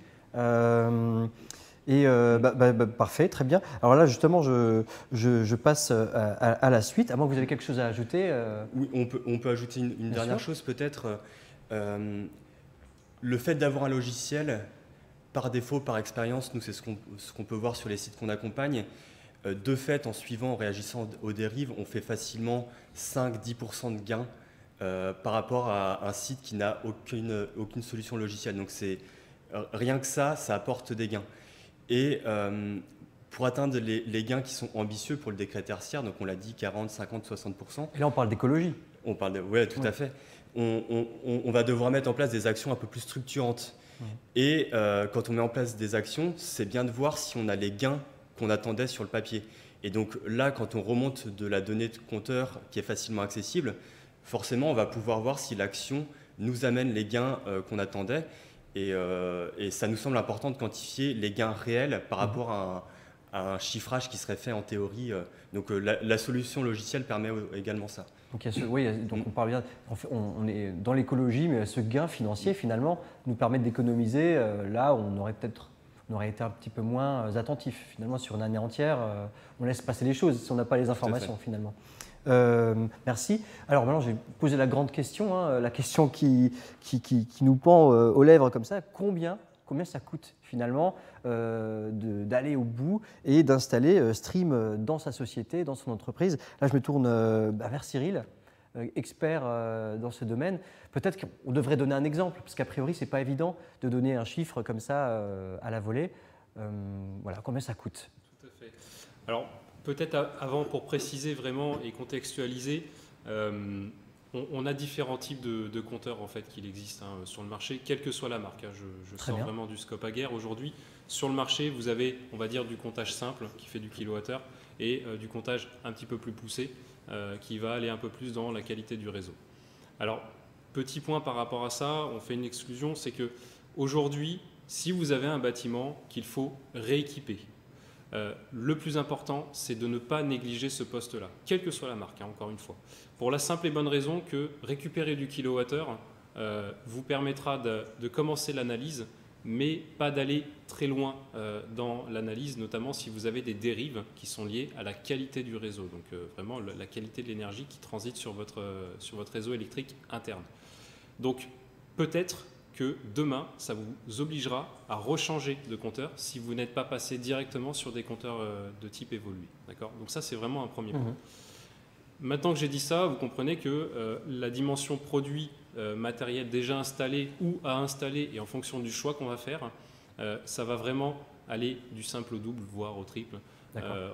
Parfait, très bien. Alors là, justement, je passe à la suite. À moins que vous ayez quelque chose à ajouter. Oui, on peut ajouter une dernière chose peut-être. Le fait d'avoir un logiciel, par défaut, par expérience, nous c'est ce qu'on peut voir sur les sites qu'on accompagne, De fait, en suivant, en réagissant aux dérives, on fait facilement 5-10% de gains par rapport à un site qui n'a aucune solution logicielle. Donc rien que ça apporte des gains. Et pour atteindre les gains qui sont ambitieux pour le décret tertiaire, donc on l'a dit 40, 50, 60%. Et là, on parle d'écologie. Oui, tout à fait. On va devoir mettre en place des actions un peu plus structurantes. Et quand on met en place des actions, c'est bien de voir si on a les gains qu'on attendait sur le papier. Et donc là, quand on remonte de la donnée de compteur qui est facilement accessible, forcément, on va pouvoir voir si l'action nous amène les gains qu'on attendait. Et ça nous semble important de quantifier les gains réels par rapport à un chiffrage qui serait fait en théorie. Donc la solution logicielle permet également ça. Donc, donc on parle bien, on est dans l'écologie, mais ce gain financier finalement nous permet d'économiser là où on aurait été un petit peu moins attentif. Finalement, sur une année entière, on laisse passer les choses si on n'a pas les informations finalement. Merci. Alors maintenant, je vais poser la grande question, la question qui nous pend aux lèvres comme ça. Combien ça coûte finalement d'aller au bout et d'installer Stream dans sa société, dans son entreprise? Là, je me tourne vers Cyril, expert dans ce domaine. Peut-être qu'on devrait donner un exemple, parce qu'a priori, ce n'est pas évident de donner un chiffre comme ça à la volée. Voilà, combien ça coûte? Tout à fait. Alors, peut-être avant, pour préciser vraiment et contextualiser, on a différents types de compteurs en fait qu'il existe sur le marché, quelle que soit la marque. Je sors vraiment du scope Aguerre. Aujourd'hui, sur le marché, vous avez, on va dire, du comptage simple qui fait du kilowattheure et du comptage un petit peu plus poussé qui va aller un peu plus dans la qualité du réseau. Alors, petit point par rapport à ça, on fait une exclusion, c'est que aujourd'hui, si vous avez un bâtiment qu'il faut rééquiper, le plus important, c'est de ne pas négliger ce poste-là, quelle que soit la marque, encore une fois. Pour la simple et bonne raison que récupérer du kilowattheure vous permettra de commencer l'analyse, mais pas d'aller très loin dans l'analyse, notamment si vous avez des dérives qui sont liées à la qualité du réseau, donc vraiment la qualité de l'énergie qui transite sur votre réseau électrique interne. Donc peut-être que demain, ça vous obligera à rechanger de compteur si vous n'êtes pas passé directement sur des compteurs de type évolué. D'accord ? Donc ça, c'est vraiment un premier point. Maintenant que j'ai dit ça, vous comprenez que la dimension produit matériel déjà installé ou à installer, et en fonction du choix qu'on va faire, ça va vraiment aller du simple au double, voire au triple,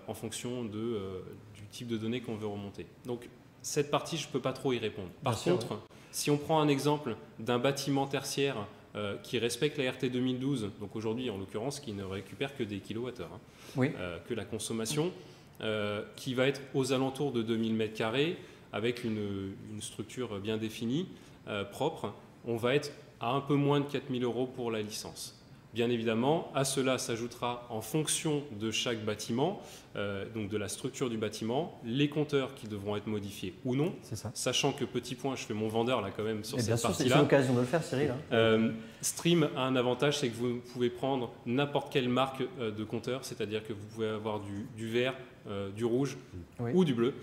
en fonction du type de données qu'on veut remonter. Donc cette partie, je ne peux pas trop y répondre. Par contre, si on prend un exemple d'un bâtiment tertiaire qui respecte la RT 2012, donc aujourd'hui en l'occurrence qui ne récupère que des kilowattheures, que la consommation, qui va être aux alentours de 2000 m² avec une structure bien définie, propre, on va être à un peu moins de 4000 € pour la licence. Bien évidemment, à cela s'ajoutera en fonction de chaque bâtiment, donc de la structure du bâtiment, les compteurs qui devront être modifiés ou non, sachant que, petit point, je fais mon vendeur là quand même sur cette partie-là. C'est l'occasion de le faire, Cyril. Stream a un avantage, c'est que vous pouvez prendre n'importe quelle marque de compteur, c'est-à-dire que vous pouvez avoir du vert, du rouge ou du bleu.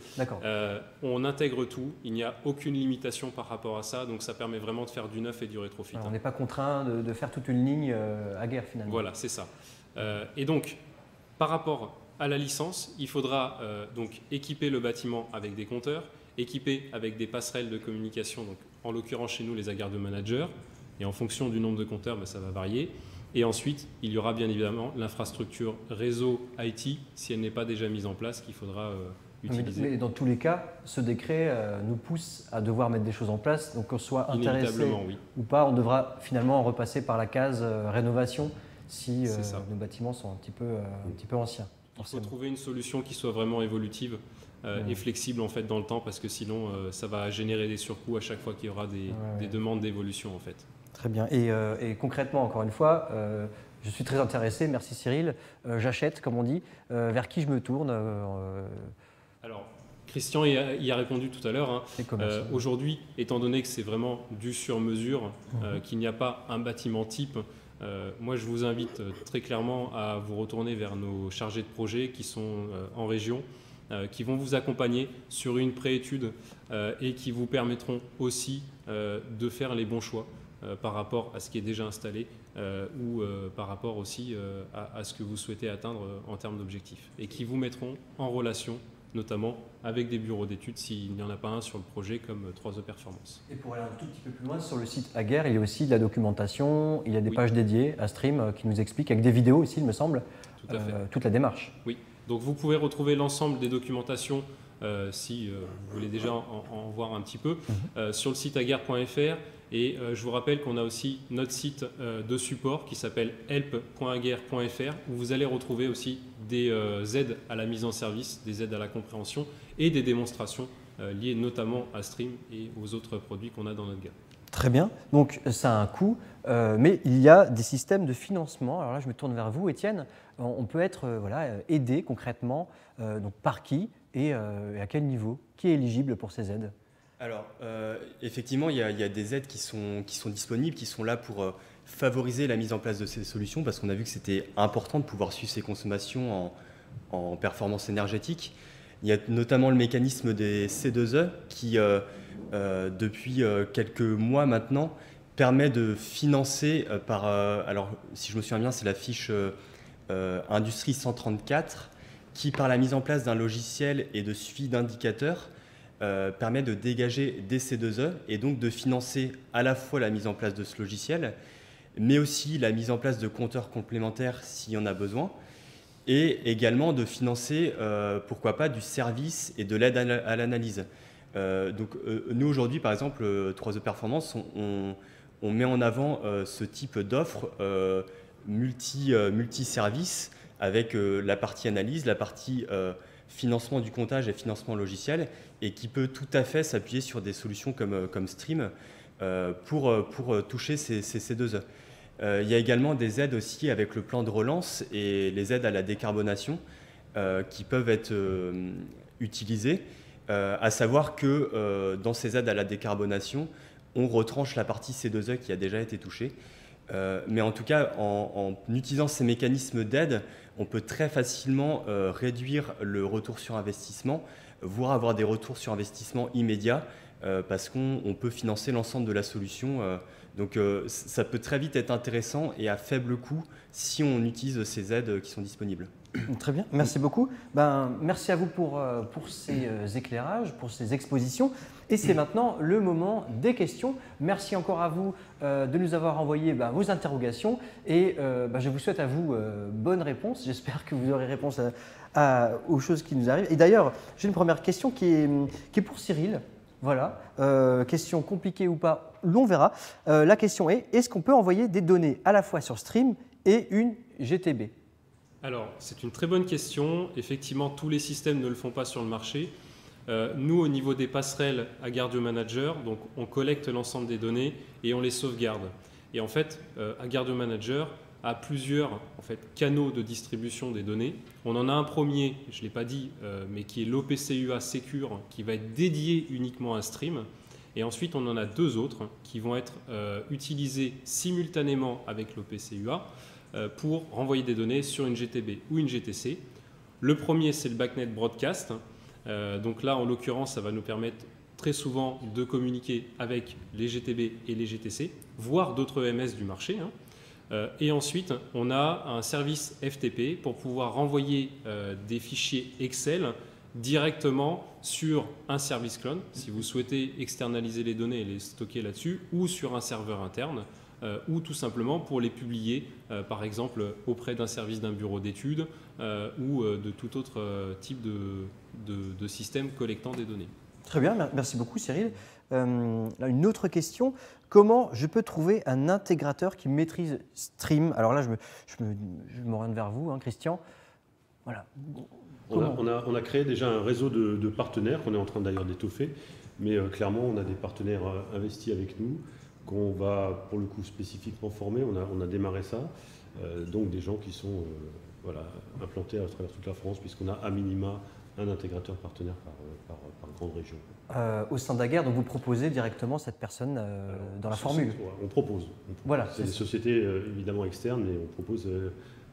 On intègre tout, il n'y a aucune limitation par rapport à ça, donc ça permet vraiment de faire du neuf et du rétrofit. Alors, on n'est pas contraint de faire toute une ligne Aguerre finalement. Voilà, c'est ça. Et donc, par rapport à la licence, il faudra donc équiper le bâtiment avec des compteurs, équiper avec des passerelles de communication, donc en l'occurrence chez nous les Aguerre de manager, et en fonction du nombre de compteurs, ça va varier. Et ensuite, il y aura bien évidemment l'infrastructure réseau IT, si elle n'est pas déjà mise en place, qu'il faudra utiliser. Mais dans tous les cas, ce décret nous pousse à devoir mettre des choses en place, donc qu'on soit intéressé ou pas, on devra finalement repasser par la case rénovation si nos bâtiments sont un petit peu anciens. Il faut trouver une solution qui soit vraiment évolutive et flexible en fait dans le temps, parce que sinon ça va générer des surcoûts à chaque fois qu'il y aura des demandes d'évolution en fait. Très bien. Et concrètement, encore une fois, je suis très intéressé, merci Cyril, j'achète comme on dit, vers qui je me tourne Alors, Christian y a répondu tout à l'heure. Aujourd'hui, étant donné que c'est vraiment du sur-mesure, qu'il n'y a pas un bâtiment type, moi je vous invite très clairement à vous retourner vers nos chargés de projet qui sont en région, qui vont vous accompagner sur une préétude et qui vous permettront aussi de faire les bons choix par rapport à ce qui est déjà installé ou par rapport aussi à ce que vous souhaitez atteindre en termes d'objectifs et qui vous mettront en relation notamment avec des bureaux d'études s'il n'y en a pas un sur le projet comme 3E Performance. Et pour aller un tout petit peu plus loin, sur le site Aguerre, il y a aussi de la documentation, il y a des pages dédiées à Stream qui nous expliquent, avec des vidéos aussi, il me semble, Tout à fait. toute la démarche. Oui, donc vous pouvez retrouver l'ensemble des documentations si vous voulez déjà en voir un petit peu sur le site aguerre.fr. Et je vous rappelle qu'on a aussi notre site de support qui s'appelle help.aguerre.fr où vous allez retrouver aussi des aides à la mise en service, des aides à la compréhension et des démonstrations liées notamment à Stream et aux autres produits qu'on a dans notre gamme. Très bien, donc ça a un coût, mais il y a des systèmes de financement. Alors là, je me tourne vers vous, Étienne. On peut être aidé concrètement, donc par qui et à quel niveau? Qui est éligible pour ces aides? Alors, effectivement, il y a des aides qui sont disponibles, qui sont là pour favoriser la mise en place de ces solutions, parce qu'on a vu que c'était important de pouvoir suivre ses consommations en performance énergétique. Il y a notamment le mécanisme des C2E qui, depuis quelques mois maintenant, permet de financer alors si je me souviens bien, c'est la fiche Industrie 134, qui par la mise en place d'un logiciel et de suivi d'indicateurs, permet de dégager des C2E et donc de financer à la fois la mise en place de ce logiciel, mais aussi la mise en place de compteurs complémentaires s'il y en a besoin, et également de financer, pourquoi pas, du service et de l'aide à l'analyse. Nous aujourd'hui, par exemple, 3E Performance, on met en avant ce type d'offre multi-service avec la partie analyse, la partie financement du comptage et financement logiciel, et qui peut tout à fait s'appuyer sur des solutions comme Stream pour toucher ces C2E. Il y a également des aides aussi avec le plan de relance et les aides à la décarbonation qui peuvent être utilisées, à savoir que dans ces aides à la décarbonation, on retranche la partie C2E qui a déjà été touchée. Mais en tout cas, en utilisant ces mécanismes d'aide, on peut très facilement réduire le retour sur investissement, voire avoir des retours sur investissement immédiats, parce qu'on peut financer l'ensemble de la solution. Donc ça peut très vite être intéressant et à faible coût si on utilise ces aides qui sont disponibles. Très bien, merci beaucoup. Merci à vous pour ces éclairages, pour ces expositions. Et c'est maintenant le moment des questions. Merci encore à vous de nous avoir envoyé vos interrogations. Et je vous souhaite à vous bonne réponse. J'espère que vous aurez réponse aux choses qui nous arrivent. Et d'ailleurs, j'ai une première question qui est pour Cyril. Voilà, question compliquée ou pas, l'on verra. La question est-ce qu'on peut envoyer des données à la fois sur Stream et une GTB? Alors, c'est une très bonne question. Effectivement, tous les systèmes ne le font pas sur le marché. Nous, au niveau des passerelles Aguerre Manager, donc on collecte l'ensemble des données et on les sauvegarde. Et en fait, Aguerre Manager a plusieurs canaux de distribution des données. On en a un premier, je ne l'ai pas dit, mais qui est l'OPCUA Secure, qui va être dédié uniquement à Stream. Et ensuite, on en a deux autres qui vont être utilisés simultanément avec l'OPCUA pour renvoyer des données sur une GTB ou une GTC. Le premier, c'est le BACnet Broadcast. Donc là, en l'occurrence, ça va nous permettre très souvent de communiquer avec les GTB et les GTC, voire d'autres EMS du marché. Et ensuite, on a un service FTP pour pouvoir renvoyer des fichiers Excel directement sur un service clone, si vous souhaitez externaliser les données et les stocker là-dessus, ou sur un serveur interne, ou tout simplement pour les publier, par exemple, auprès d'un service d'un bureau d'études ou de tout autre type de système collectant des données. Très bien, merci beaucoup Cyril. Une autre question, comment je peux trouver un intégrateur qui maîtrise Stream? Alors là, je m'oriente vers vous, Christian. Voilà. On a créé déjà un réseau de partenaires qu'on est en train d'ailleurs d'étoffer, mais clairement, on a des partenaires investis avec nous, qu'on va pour le coup spécifiquement former. On a démarré ça, donc des gens qui sont implantés à travers toute la France, puisqu'on a à minima un intégrateur partenaire par grande région. Au sein d'Aguerre, donc vous proposez directement cette personne dans la formule? On propose. Voilà, c'est des sociétés évidemment externes, mais on propose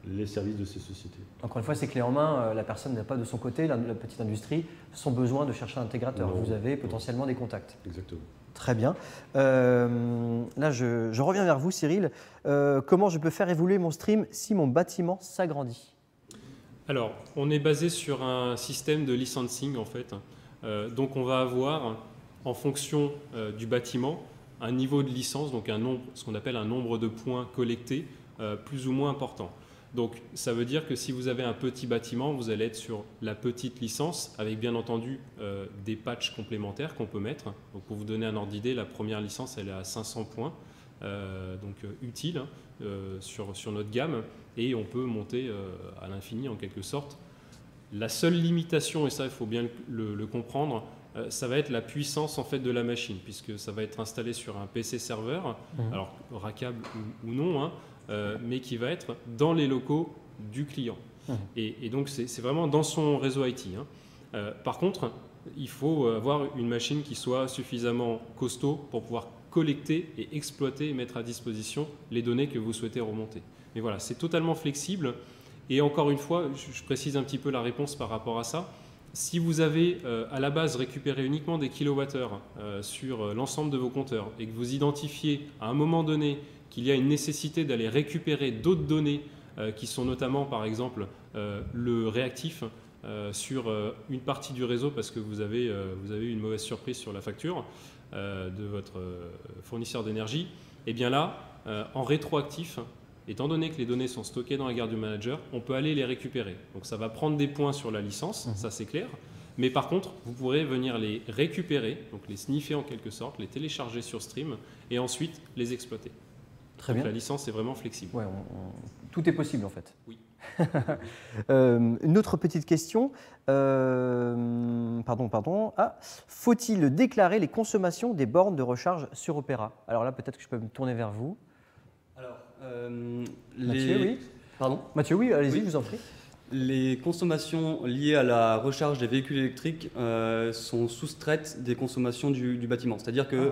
les services de ces sociétés. Encore une fois, c'est clé en main, la personne n'a pas de son côté, la petite industrie, son besoin de chercher un intégrateur. Non. Vous avez potentiellement des contacts. Exactement. Très bien. Là, je reviens vers vous, Cyril. Comment je peux faire évoluer mon stream si mon bâtiment s'agrandit? Alors, on est basé sur un système de licensing en fait. Donc on va avoir, en fonction du bâtiment, un niveau de licence, donc un nombre, ce qu'on appelle un nombre de points collectés, plus ou moins important. Donc ça veut dire que si vous avez un petit bâtiment, vous allez être sur la petite licence, avec bien entendu des patchs complémentaires qu'on peut mettre. Donc pour vous donner un ordre d'idée, la première licence elle est à 500 points, donc utile sur notre gamme, et on peut monter à l'infini en quelque sorte. La seule limitation, et ça il faut bien le comprendre, ça va être la puissance en fait de la machine, puisque ça va être installé sur un PC serveur, alors rackable ou non, hein, mais qui va être dans les locaux du client. Et donc c'est vraiment dans son réseau IT. Hein. Par contre, il faut avoir une machine qui soit suffisamment costaud pour pouvoir collecter et exploiter et mettre à disposition les données que vous souhaitez remonter. Mais voilà, c'est totalement flexible. Et encore une fois, je précise un petit peu la réponse par rapport à ça. Si vous avez à la base récupéré uniquement des kilowattheures sur l'ensemble de vos compteurs et que vous identifiez à un moment donné qu'il y a une nécessité d'aller récupérer d'autres données qui sont notamment par exemple le réactif sur une partie du réseau parce que vous avez eu une mauvaise surprise sur la facture de votre fournisseur d'énergie, et bien là, en rétroactif, étant donné que les données sont stockées dans la garde du manager, on peut aller les récupérer. Donc ça va prendre des points sur la licence, ça c'est clair. Mais par contre, vous pourrez venir les récupérer, donc les sniffer en quelque sorte, les télécharger sur Stream et ensuite les exploiter. Très donc bien. La licence est vraiment flexible. Ouais, tout est possible en fait. Oui. Une autre petite question. Pardon. Faut-il déclarer les consommations des bornes de recharge sur Opera? Alors là, peut-être que je peux me tourner vers vous. Alors, Mathieu, oui. Pardon. Mathieu, oui, allez-y, Oui. je vous en prie. Les consommations liées à la recharge des véhicules électriques sont soustraites des consommations du bâtiment. C'est-à-dire que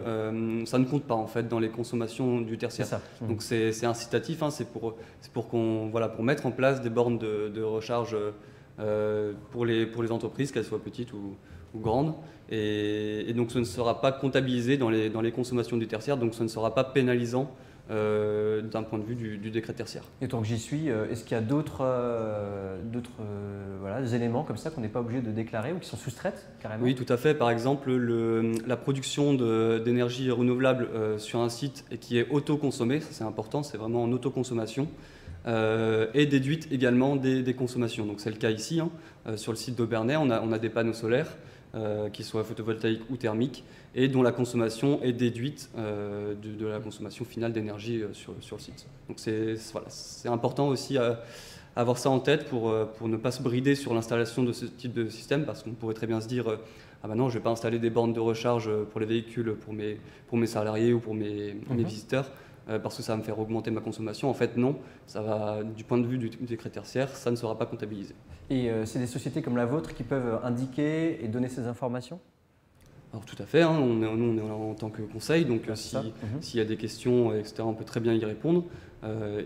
ça ne compte pas en fait dans les consommations du C'est tertiaire. ça. Donc c'est incitatif, hein, c'est pour pour mettre en place des bornes de recharge pour les entreprises, qu'elles soient petites ou grandes. Et donc ce ne sera pas comptabilisé dans les consommations du tertiaire, donc ce ne sera pas pénalisant d'un point de vue du décret tertiaire. Et tant que j'y suis, est-ce qu'il y a d'autres des éléments comme ça qu'on n'est pas obligé de déclarer ou qui sont soustraites carrément? Oui, tout à fait. Par exemple, la production d'énergie renouvelable sur un site et qui est autoconsommée, ça c'est important, c'est vraiment en autoconsommation, est déduite également des consommations. Donc c'est le cas ici, hein. Sur le site d'Aubernais, on a des panneaux solaires qui soient photovoltaïques ou thermiques et dont la consommation est déduite de la consommation finale d'énergie sur le site. Donc c'est important aussi à avoir ça en tête pour ne pas se brider sur l'installation de ce type de système, parce qu'on pourrait très bien se dire ah ben non, je ne vais pas installer des bornes de recharge pour les véhicules, pour mes salariés ou pour mes visiteurs, parce que ça va me faire augmenter ma consommation. En fait, non, ça va, du point de vue du décret tertiaire, ça ne sera pas comptabilisé. Et c'est des sociétés comme la vôtre qui peuvent indiquer et donner ces informations? Alors tout à fait, hein, nous on est là en tant que conseil, donc s'il y a des questions, etc., on peut très bien y répondre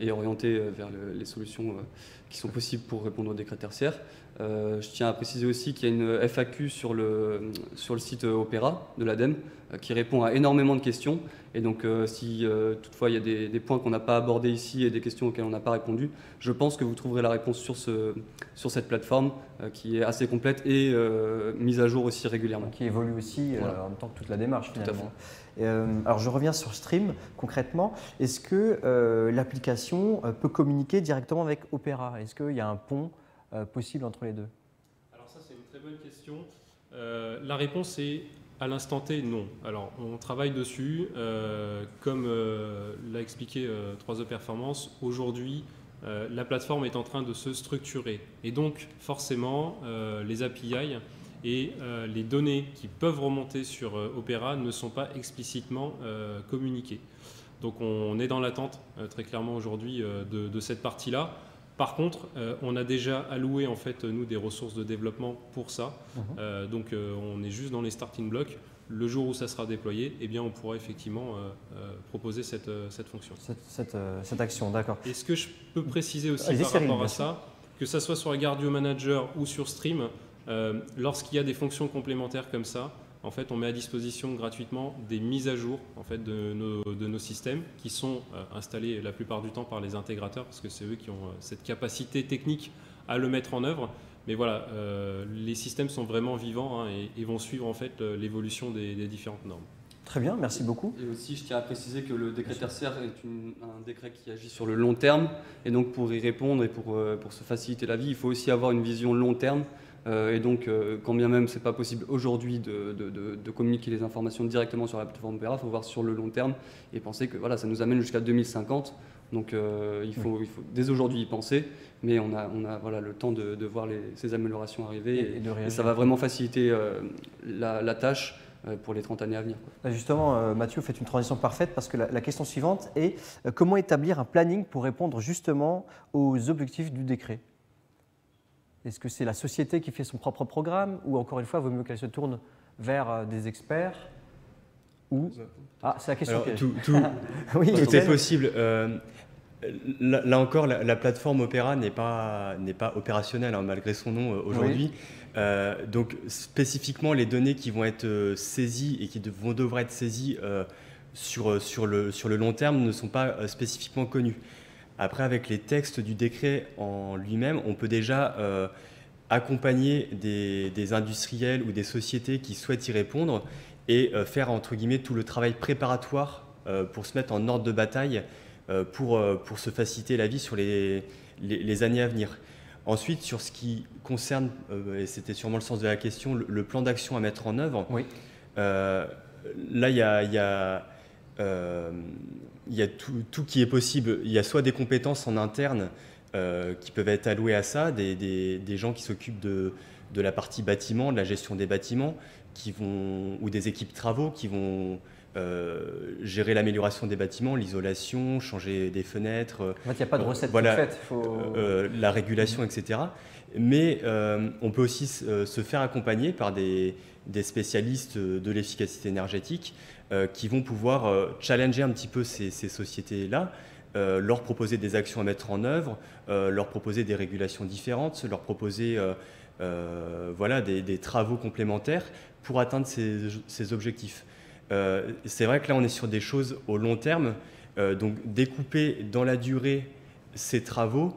et orienter vers les solutions qui sont possibles pour répondre au décret tertiaire. Je tiens à préciser aussi qu'il y a une FAQ sur le site Opera de l'ADEME qui répond à énormément de questions. Et donc si toutefois il y a des points qu'on n'a pas abordés ici et des questions auxquelles on n'a pas répondu, je pense que vous trouverez la réponse sur cette plateforme qui est assez complète et mise à jour aussi régulièrement. Qui évolue aussi Voilà. en même temps que toute la démarche Tout à finalement. Alors je reviens sur Stream concrètement. Est-ce que l'application peut communiquer directement avec Opera? Est-ce qu'il y a un pont possible entre les deux? Alors ça c'est une très bonne question. La réponse est à l'instant T, non. Alors on travaille dessus. Comme l'a expliqué 3E Performance, aujourd'hui la plateforme est en train de se structurer. Et donc forcément les API et les données qui peuvent remonter sur Opera ne sont pas explicitement communiquées. Donc on est dans l'attente très clairement aujourd'hui de cette partie-là. Par contre, on a déjà alloué en fait nous des ressources de développement pour ça. Donc on est juste dans les starting blocks. Le jour où ça sera déployé, eh bien, on pourra effectivement proposer cette fonction. Cette action, d'accord. Et ce que je peux préciser aussi par rapport à ça, que ça soit sur Aguardeo Manager ou sur Stream, lorsqu'il y a des fonctions complémentaires comme ça, en fait, on met à disposition gratuitement des mises à jour en fait, de nos systèmes qui sont installés la plupart du temps par les intégrateurs parce que c'est eux qui ont cette capacité technique à le mettre en œuvre. Mais voilà, les systèmes sont vraiment vivants et vont suivre en fait l'évolution des différentes normes. Très bien, merci beaucoup. Et aussi, je tiens à préciser que le décret tertiaire est un décret qui agit sur le long terme. Et donc, pour y répondre et pour se faciliter la vie, il faut aussi avoir une vision long terme. Et donc, quand bien même ce n'est pas possible aujourd'hui de communiquer les informations directement sur la plateforme Opera, il faut voir sur le long terme et penser que voilà, ça nous amène jusqu'à 2050. Donc, il faut dès aujourd'hui y penser, mais on a voilà, le temps de voir ces améliorations arriver et ça va vraiment faciliter la tâche pour les 30 années à venir. Justement, Mathieu, vous faites une transition parfaite parce que la question suivante est comment établir un planning pour répondre justement aux objectifs du décret ? Est-ce que c'est la société qui fait son propre programme ou encore une fois, il vaut mieux qu'elle se tourne vers des experts ou... Ah, c'est la question. Oui, tout est possible. Là encore, la plateforme Opera n'est pas opérationnelle malgré son nom aujourd'hui. Oui. Donc spécifiquement, les données qui vont être saisies et qui devraient être saisies sur le long terme ne sont pas spécifiquement connues. Après, avec les textes du décret en lui-même, on peut déjà accompagner des industriels ou des sociétés qui souhaitent y répondre et faire, entre guillemets, tout le travail préparatoire pour se mettre en ordre de bataille pour se faciliter la vie sur les années à venir. Ensuite, sur ce qui concerne, et c'était sûrement le sens de la question, le plan d'action à mettre en œuvre, oui. Là, il y a tout qui est possible. Il y a soit des compétences en interne qui peuvent être allouées à ça, des gens qui s'occupent de la partie bâtiment, de la gestion des bâtiments, ou des équipes travaux qui vont gérer l'amélioration des bâtiments, l'isolation, changer des fenêtres. En fait, il n'y a pas de recette toute faite. La régulation, etc. Mais on peut aussi se faire accompagner par des spécialistes de l'efficacité énergétique qui vont pouvoir challenger un petit peu ces sociétés-là, leur proposer des actions à mettre en œuvre, leur proposer des régulations différentes, leur proposer des travaux complémentaires pour atteindre ces objectifs. C'est vrai que là, on est sur des choses au long terme, donc découper dans la durée ces travaux,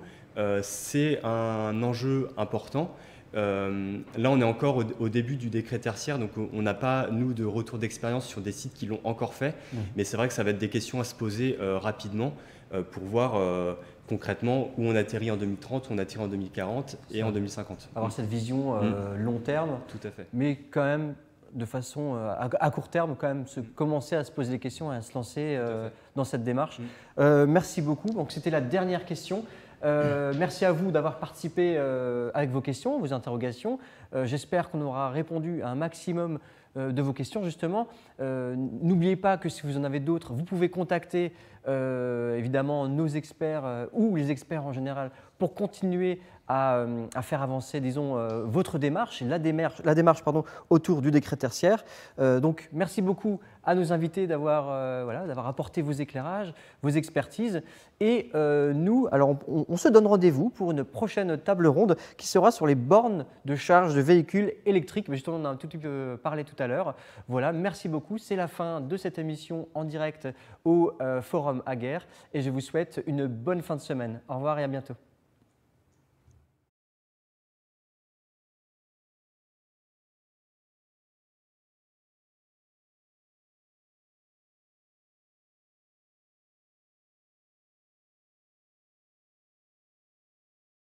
c'est un enjeu important. Là, on est encore au début du décret tertiaire, donc on n'a pas, nous, de retour d'expérience sur des sites qui l'ont encore fait, mais c'est vrai que ça va être des questions à se poser rapidement pour voir concrètement où on atterrit en 2030, où on atterrit en 2040 et en 2050. Avoir cette vision long terme, tout à fait. Mais quand même de façon à court terme, quand même commencer à se poser des questions et à se lancer dans cette démarche. Merci beaucoup. Donc, c'était la dernière question. Merci à vous d'avoir participé avec vos questions, vos interrogations. J'espère qu'on aura répondu à un maximum de vos questions, justement. N'oubliez pas que si vous en avez d'autres, vous pouvez contacter évidemment nos experts ou les experts en général pour continuer à faire avancer, disons, votre démarche, la démarche autour du décret tertiaire. Donc, merci beaucoup à nos invités d'avoir apporté vos éclairages, vos expertises. Et nous, alors, on se donne rendez-vous pour une prochaine table ronde qui sera sur les bornes de charge de véhicules électriques. Mais justement, on a un tout petit peu parlé tout à l'heure. Voilà, merci beaucoup. C'est la fin de cette émission en direct au Forum Aguerre. Et je vous souhaite une bonne fin de semaine. Au revoir et à bientôt.